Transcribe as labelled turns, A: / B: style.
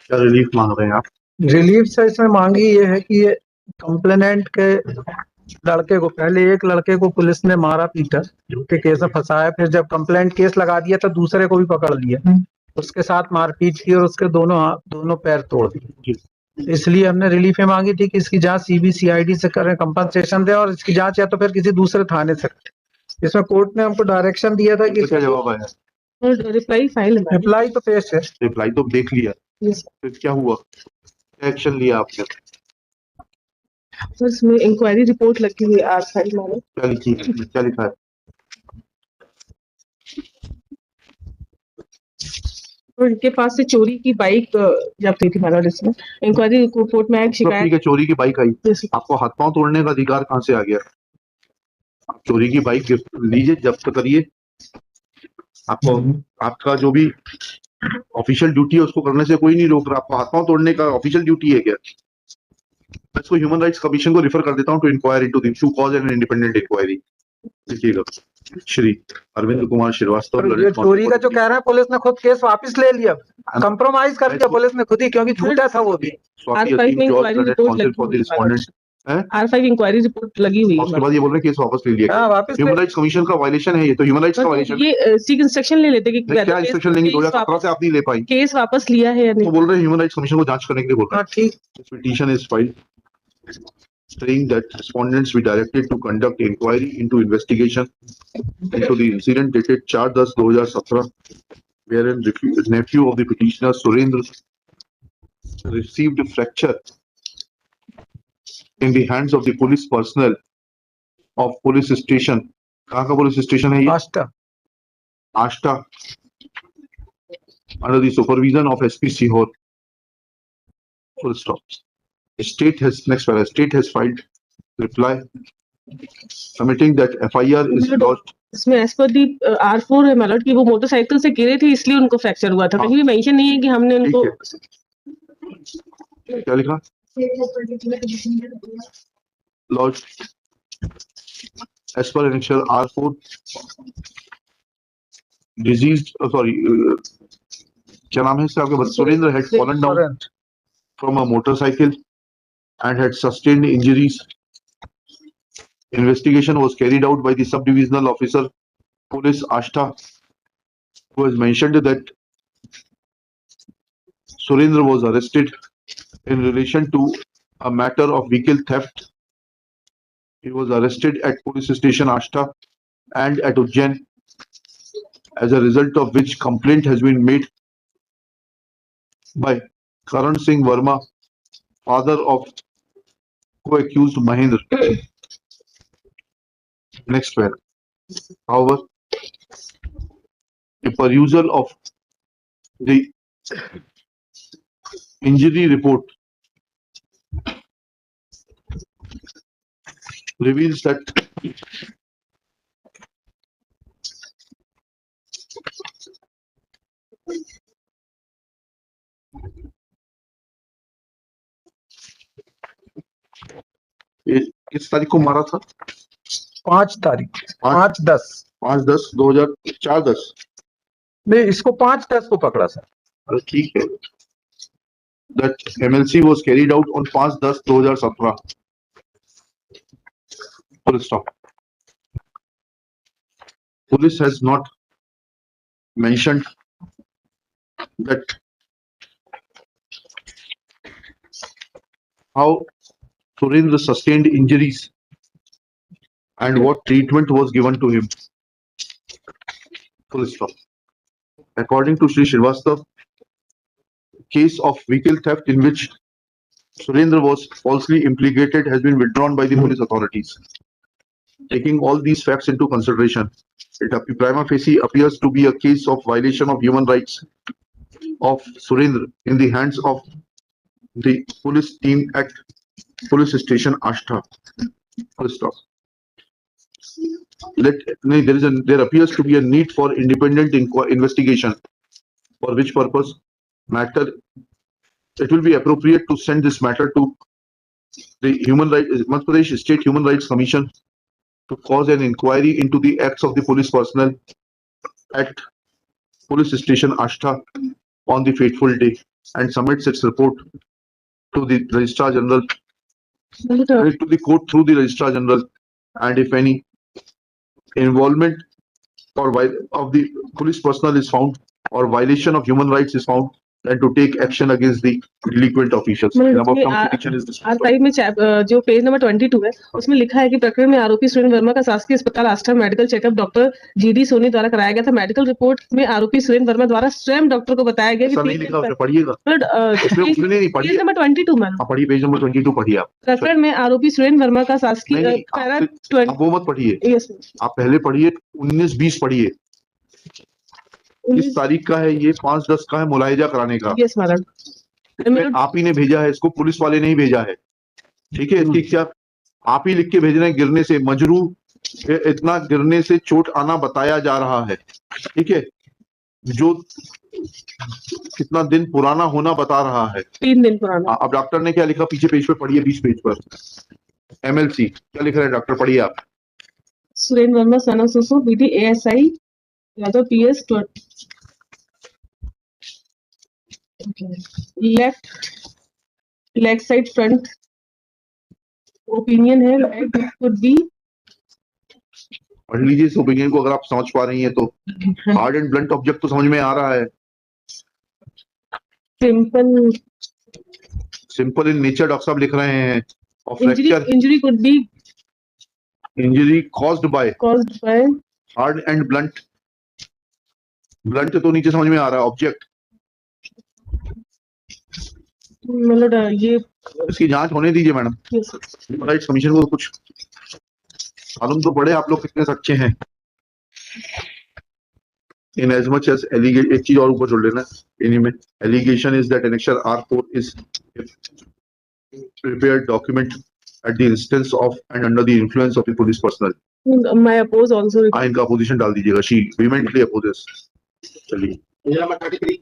A: क्या रिलीफ मांग रहे हैं आप?
B: रिलीफ से इसमें मांगी ये है कि ये कंप्लेनेंट के लड़के को, पहले एक लड़के को पुलिस ने मारा पीटा, झूठे केस में फंसाया, फिर जब कंप्लेंट केस लगा दिया तो दूसरे को भी पकड़ लिया, उसके साथ मारपीट की और उसके दोनों पैर तोड़ दिए। इसलिए हमने रिलीफ मांगी थी कि इसकी जांच सीबीसीआईडी से करें, कंपनसेशन दे, और इसकी जांच या तो फिर किसी दूसरे थाने से। इसमें कोर्ट ने हमको डायरेक्शन दिया था कि
A: क्या जवाब आया?
B: रिप्लाई तो पेश है।
A: रिप्लाई तो देख लिया, फिर क्या हुआ, क्या एक्शन लिया आपने?
C: सर इसमें इंक्वायरी रिपोर्ट लगी हुई है आज फाइल में।
A: क्या लिखी है, क्या लिखा है?
C: उनके पास से चोरी की बाइक जब्त हुई थी मैडम। इसमें इंक्वायरी रिपोर्ट में शिकायत।
A: ठीक है, चोरी की बाइक आई, आपको हाथ पांव तोड़ने का अधिकार कहाँ से आ गया? आप चोरी की बाइक लीजिए, जब्त करिए, आपको आपका जो भी ऑफिशियल ड्यूटी है उसको करने से कोई नहीं रोक रहा। आपको हाथ पांव तोड़ने का ऑफिशियल ड्यूटी है क्या? मैं इसको ह्यूमन राइट्स कमीशन को रिफर कर देता हूँ to inquire into the to cause an independent inquiry. देखिएगा, श्री अरविंद कुमार श्रीवास्तव।
B: ये चोरी का जो कह रहे हैं, पुलिस ने खुद केस वापस ले लिया, कंप्रोमाइज कर लिया पुलिस ने खुद ही, क्योंकि झूठा था वो भी।
C: R5 इंक्वायरी रिपोर्ट लगी हुई है।
A: उसके बाद ये बोल रहे हैं केस वापस ले लिया।
B: वापस
A: ह्यूमन राइट्स कमीशन का वायलेशन है ये, तो ह्यूमन राइट्स का वायलेशन।
C: ये सीक इंस्ट्रक्शन ले लेते कि
A: क्या इंस्ट्रक्शन लेंगे? 2017 से आप नहीं ले पाई,
C: केस वापस लिया है या नहीं?
A: तो बोल रहे हैं ह्यूमन राइट्स कमीशन को जांच करने के लिए बोल रहे हैं।
B: ठीक।
A: Petition is filed saying that respondents be directed to conduct inquiry into investigation into the incident dated 4/10/2017, wherein nephew of the petitioner Surendra received a fracture in the hands of the police personnel of police station. कहाँ का police station है ये? Ashta under the supervision of SP Sihor. Full stop. State has filed reply submitting that FIR is lodged.
C: इसमें as per दी R4 है मैलॉर्ड की वो motorcycle से गिरे थे इसलिए उनको फ्रैक्चर हुआ था। कहीं भी मेंशन नहीं है कि हमने उनको।
A: क्या लिखा? lodged as per annexure R4 diseased क्या नाम है इसका आपके? Surendra had fallen down from a motorcycle and had sustained injuries. Investigation was carried out by the sub-divisional officer police Ashta, who has mentioned that Surendra was arrested in relation to a matter of vehicle theft. He was arrested at police station Ashta and at Ujjain, as a result of which complaint has been made by Karan Singh Verma, father of co-accused Mahendra. Next one. However, a perusal of the injury report reveals that किस तारीख को मारा था?
B: 5 तारीख
A: 5/10/2004
B: नहीं, इसको 5/10 को पकड़ा सर।
A: ठीक है। That MLC was carried out on 5/10/2017. Full stop. Police has not mentioned that how Surendra sustained injuries and what treatment was given to him. Full stop. According to Shri Srivastava, case of vehicle theft in which Surendra was falsely implicated has been withdrawn by the police authorities. Taking all these facts into consideration, it prima facie appears to be a case of violation of human rights of Surendra in the hands of the police team at police station Ashta. Full stop. There appears to be a need for independent investigation, for which purpose it will be appropriate to send this matter to the Madhya Pradesh State Human Rights Commission to cause an inquiry into the acts of the police personnel at police station Ashta on the fateful day. and submits its report to the Registrar General,
C: Malad,
A: to the court through the Registrar General, and if any involvement or of the police personnel is found or violation of human rights is found, then to take action against the delinquent officials.
C: Malad,
A: The above
C: इसमें
A: terms petition is dismissed.
C: R5 में जो page number 22 है उसमें लिखा है कि प्रकरण में आरोपी सुरेंद्र वर्मा का शासकीय अस्पताल Aastha medical checkup doctor GD Soni द्वारा कराया गया था। मेडिकल रिपोर्ट में आरोपी सुरेंद्र वर्मा द्वारा स्वयं डॉक्टर को बताया गया
A: ऐसा नहीं लिखा, पढ़िएगा
C: कि
A: उसमें नहीं
C: पेज
A: पढ़िए,
C: नंबर 22 मैम,
A: पढ़िए पेज नंबर 22 पढ़िए आप।
C: प्रकरण में आरोपी सुरेंद्र वर्मा का शासकीय
A: नहीं,
C: पैरा
A: आप वो मत पढ़िए,
C: यस
A: आप पहले पढ़िए 19-20 पढ़िए। किस तारीख का है ये? 5-10 का है, मुलाहिजा कराने का।
C: यस मैडम,
A: इसमें आप ही ने भेजा है इसको, पुलिस वाले नहीं भेजा है, ठीक है। इसकी क्या आप ही लिख के भेज रहे हैं, गिरने से मजरू इतना गिरने से चोट आना बताया जा रहा है, ठीक है, जो कितना दिन पुराना होना बता रहा है।
C: 3 दिन पुराना।
A: अब डॉक्टर ने क्या लिखा पीछे पेज पे पढ़िए, 20 पेज पर एमएलसी क्या लिख रहे हैं डॉक्टर, पढ़िए आप।
C: सुरेंद्र वर्मा सन ऑफ सोसो BD ASI Yadav PS left side front opinion है कुड बी।
A: पढ़ लीजिए इस ओपिनियन को अगर आप समझ पा रही हैं तो। हार्ड एंड ब्लंट ऑब्जेक्ट तो समझ में आ रहा है। सिंपल इन नेचर डॉक्टर साहब लिख रहे हैं। और fracture
C: injury could be
A: injury caused by
C: caused
A: hard and blunt. Blunt तो नीचे समझ में आ रहा है, ऑब्जेक्ट।
C: मतलब ये
A: इसकी जांच होने दीजिए मैडम। ह्यूमन राइट्स कमीशन को कुछ मालूम तो पड़े आप लोग कितने सच्चे हैं। In as much as allegation, एक चीज और ऊपर जोड़ लेना इन्हीं में, allegation is that annexure R4 is prepared document at the instance of and under the influence of the police personnel.
C: my oppose also
A: इनका अपोजिशन डाल दीजिएगा। She vehemently opposes। चलिए
D: Number 33.